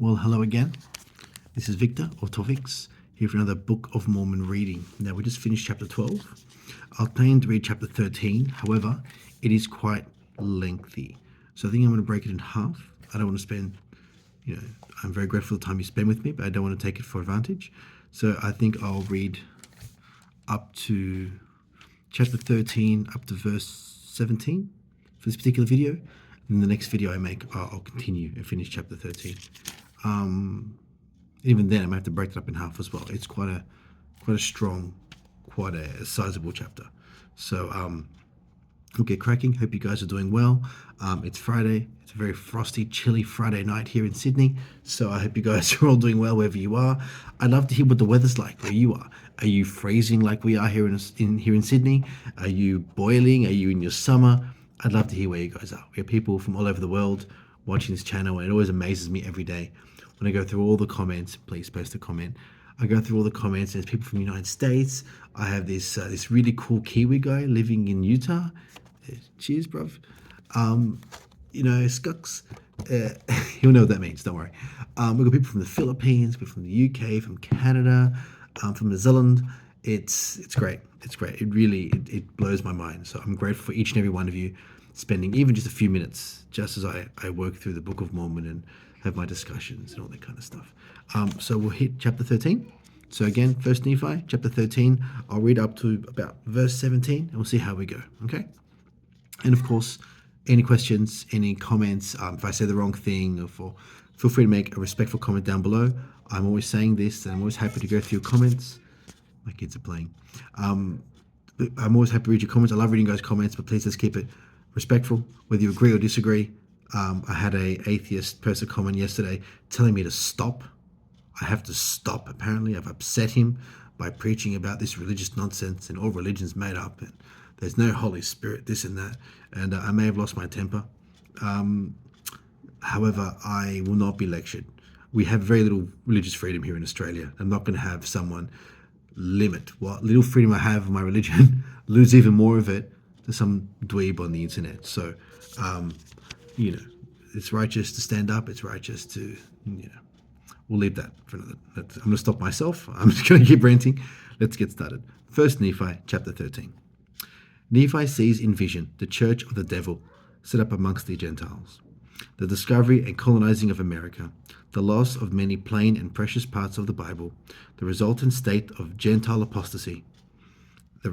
Well, hello again. This is Victor, or Tofix, here for another Book of Mormon reading. Now, we just finished chapter 12. I'll plan to read chapter 13. However, it is quite lengthy. So I think I'm going to break it in half. I don't want to spend, I'm very grateful for the time you spend with me, but I don't want to take it for advantage. So I think I'll read up to chapter 13, up to verse 17 for this particular video. And the next video I make, I'll continue and finish chapter 13. Even then, I might have to break it up in half as well. It's quite a strong, quite a sizable chapter. So we'll get cracking. Hope you guys are doing well. It's Friday. It's a very frosty, chilly Friday night here in Sydney. So I hope you guys are all doing well wherever you are. I'd love to hear what the weather's like where you are. Are you freezing like we are here in Sydney? Are you boiling? Are you in your summer? I'd love to hear where you guys are. We have people from all over the world watching this channel, and it always amazes me every day when I go through all the comments. Please post a comment. I go through all the comments, and there's people from the United States. I have this really cool Kiwi guy living in Utah. Cheers, bruv. Scucks. He'll know what that means, don't worry. We've got people from the Philippines, people from the UK, from Canada, from New Zealand. It's great. It's great. It blows my mind. So I'm grateful for each and every one of you spending even just a few minutes just as I work through the Book of Mormon and have my discussions and all that kind of stuff. So we'll hit chapter 13. So again, First Nephi, chapter 13. I'll read up to about verse 17 and we'll see how we go. Okay? And of course, any questions, any comments, if I say the wrong thing, feel free to make a respectful comment down below. I'm always saying this, and I'm always happy to go through your comments. My kids are playing. I'm always happy to read your comments. I love reading guys' comments, but please let's keep it respectful, whether you agree or disagree. I had an atheist person comment yesterday telling me to stop. I have to stop. Apparently, I've upset him by preaching about this religious nonsense and all religions made up, and there's no Holy Spirit, this and that. And I may have lost my temper. However, I will not be lectured. We have very little religious freedom here in Australia. I'm not going to have someone limit what little freedom I have of my religion, lose even more of it to some dweeb on the internet. So, it's righteous to stand up. It's righteous to, we'll leave that for another. I'm going to stop myself. I'm just going to keep ranting. Let's get started. First Nephi, chapter 13. Nephi sees in vision the church of the devil set up amongst the Gentiles, the discovery and colonizing of America, the loss of many plain and precious parts of the Bible, the resultant state of Gentile apostasy, the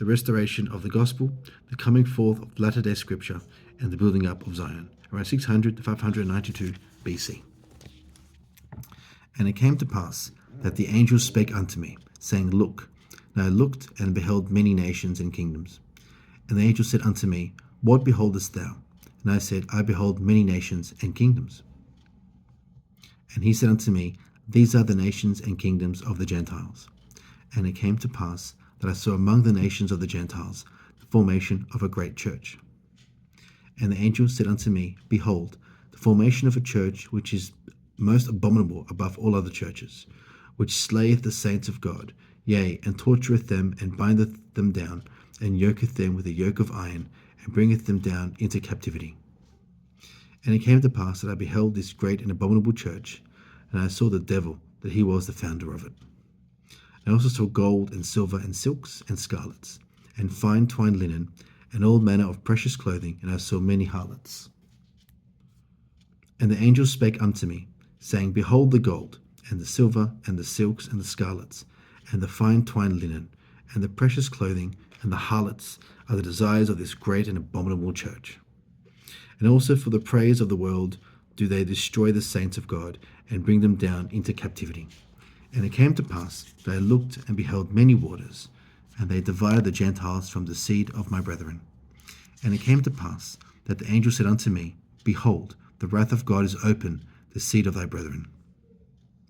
restoration of the gospel, the coming forth of latter-day scripture, and the building up of Zion, around 600 to 592 BC. And it came to pass that the angel spake unto me, saying, Look. And I looked and beheld many nations and kingdoms. And the angel said unto me, What beholdest thou? And I said, I behold many nations and kingdoms. And he said unto me, These are the nations and kingdoms of the Gentiles. And it came to pass that I saw among the nations of the Gentiles the formation of a great church. And the angel said unto me, Behold, the formation of a church which is most abominable above all other churches, which slayeth the saints of God, yea, and tortureth them, and bindeth them down, and yoketh them with a yoke of iron, and bringeth them down into captivity. And it came to pass that I beheld this great and abominable church, and I saw the devil, that he was the founder of it. And I also saw gold and silver and silks and scarlets, and fine twined linen, and all manner of precious clothing, and I saw many harlots. And the angel spake unto me, saying, Behold the gold, and the silver, and the silks, and the scarlets, and the fine twined linen, and the precious clothing, and the harlots are the desires of this great and abominable church. And also for the praise of the world do they destroy the saints of God, and bring them down into captivity. And it came to pass that I looked and beheld many waters, and they divided the Gentiles from the seed of my brethren. And it came to pass that the angel said unto me, Behold, the wrath of God is open, the seed of thy brethren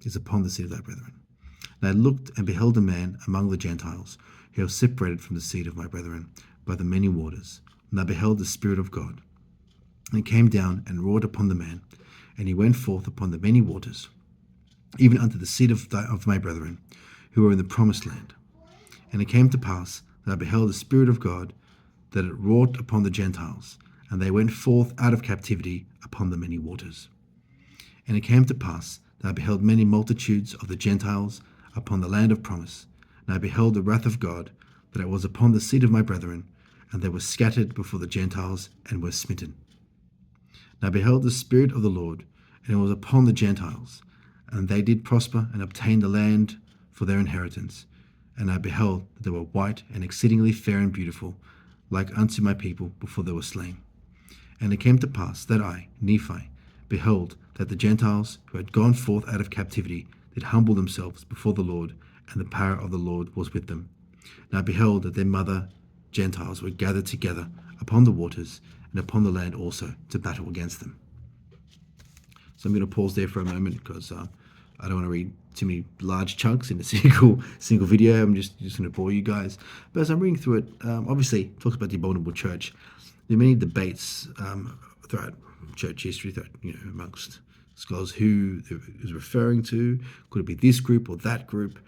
is upon the seed of thy brethren. And I looked and beheld a man among the Gentiles, who was separated from the seed of my brethren by the many waters. And I beheld the Spirit of God. And he came down and roared upon the man, and he went forth upon the many waters, even unto the seed of my brethren, who were in the promised land. And it came to pass that I beheld the Spirit of God, that it wrought upon the Gentiles, and they went forth out of captivity upon the many waters. And it came to pass that I beheld many multitudes of the Gentiles upon the land of promise, and I beheld the wrath of God, that it was upon the seed of my brethren, and they were scattered before the Gentiles, and were smitten. And I beheld the Spirit of the Lord, and it was upon the Gentiles, and they did prosper and obtain the land for their inheritance. And I beheld that they were white and exceedingly fair and beautiful, like unto my people before they were slain. And it came to pass that I, Nephi, beheld that the Gentiles who had gone forth out of captivity did humble themselves before the Lord, and the power of the Lord was with them. And I beheld that their mother Gentiles were gathered together upon the waters and upon the land also to battle against them. So I'm going to pause there for a moment because I don't want to read too many large chunks in a single video. I'm just going to bore you guys. But as I'm reading through it, obviously it talks about the abominable church. There are many debates throughout church history, amongst scholars who it was referring to. Could it be this group or that group?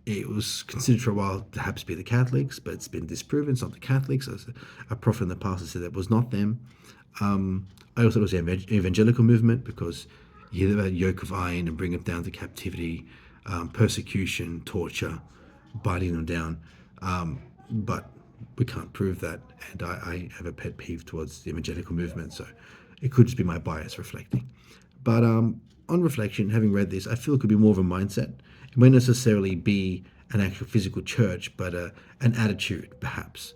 It was considered for a while to perhaps be the Catholics, but it's been disproven. It's not the Catholics. As a prophet in the past has said that was not them. I also thought it was the evangelical movement, because you hear about yoke of iron and bring it down to captivity, persecution, torture, biting them down. But we can't prove that, and I have a pet peeve towards the evangelical movement, so it could just be my bias reflecting. But on reflection, having read this, I feel it could be more of a mindset. It may not necessarily be an actual physical church, but an attitude, perhaps.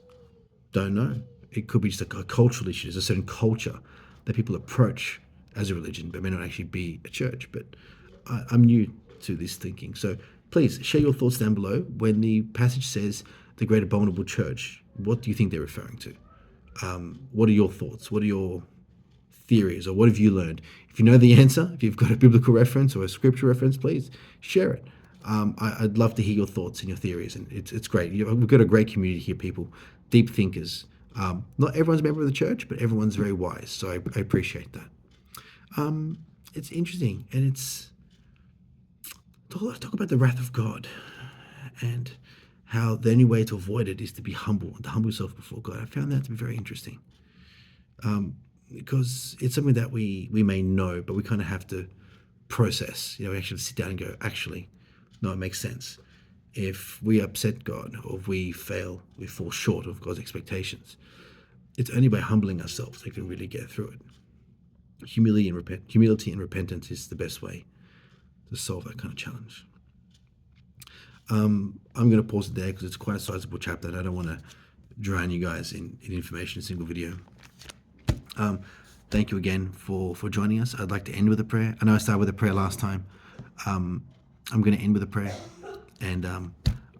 Don't know. It could be just a cultural issue. There's a certain culture that people approach as a religion, but may not actually be a church. But I'm new to this thinking. So please share your thoughts down below. When the passage says the great abominable church, what do you think they're referring to? What are your thoughts? What are your theories, or what have you learned? If you know the answer, if you've got a biblical reference or a scripture reference, please share it. I'd love to hear your thoughts and your theories, and it's great. We've got a great community here, people, deep thinkers. Not everyone's a member of the church, but everyone's very wise, so I appreciate that. It's interesting, and it's talk about the wrath of God, and how the only way to avoid it is to be humble and to humble yourself before God. I found that to be very interesting, because it's something that we may know, but we kind of have to process. We actually sit down and go, actually, no, it makes sense. If we upset God, or if we fail, we fall short of God's expectations, it's only by humbling ourselves that we can really get through it. Humility and repentance is the best way to solve that kind of challenge. I'm going to pause it there because it's quite a sizable chapter, and I don't want to drown you guys in information in a single video. Thank you again for joining us. I'd like to end with a prayer. I know I started with a prayer last time. I'm going to end with a prayer, and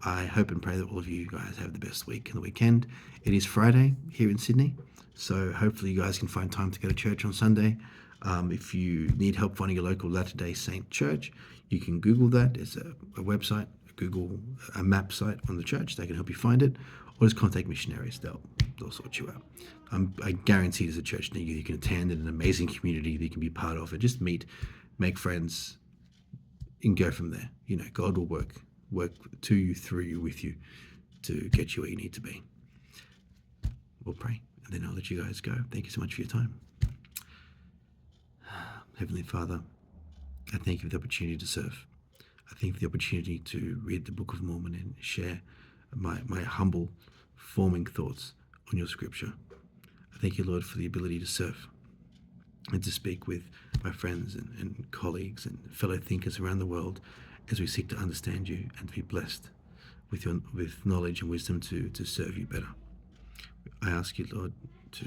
I hope and pray that all of you guys have the best week and the weekend. It is Friday here in Sydney, so hopefully you guys can find time to go to church on Sunday. If you need help finding your local Latter-day Saint church, you can Google that. It's a website, a map site on the church. They can help you find it, or just contact missionaries. They'll sort you out. I guarantee there's a church near you you can attend, in an amazing community that you can be part of, and just meet, make friends, and go from there. God will work to you, through you, with you, to get you where you need to be. We'll pray, and then I'll let you guys go. Thank you so much for your time. Heavenly Father, I thank you for the opportunity to serve. I thank you for the opportunity to read the Book of Mormon and share my humble, forming thoughts on your scripture. I thank you, Lord, for the ability to serve and to speak with my friends and colleagues and fellow thinkers around the world as we seek to understand you and to be blessed with knowledge and wisdom to serve you better. I ask you, Lord, to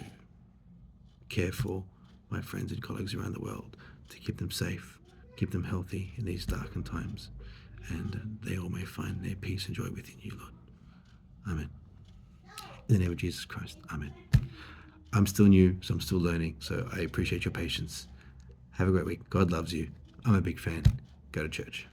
care for my friends and colleagues around the world, to keep them safe, keep them healthy in these darkened times, and they all may find their peace and joy within you, Lord. Amen. In the name of Jesus Christ, amen. I'm still new, so I'm still learning, so I appreciate your patience. Have a great week. God loves you. I'm a big fan. Go to church.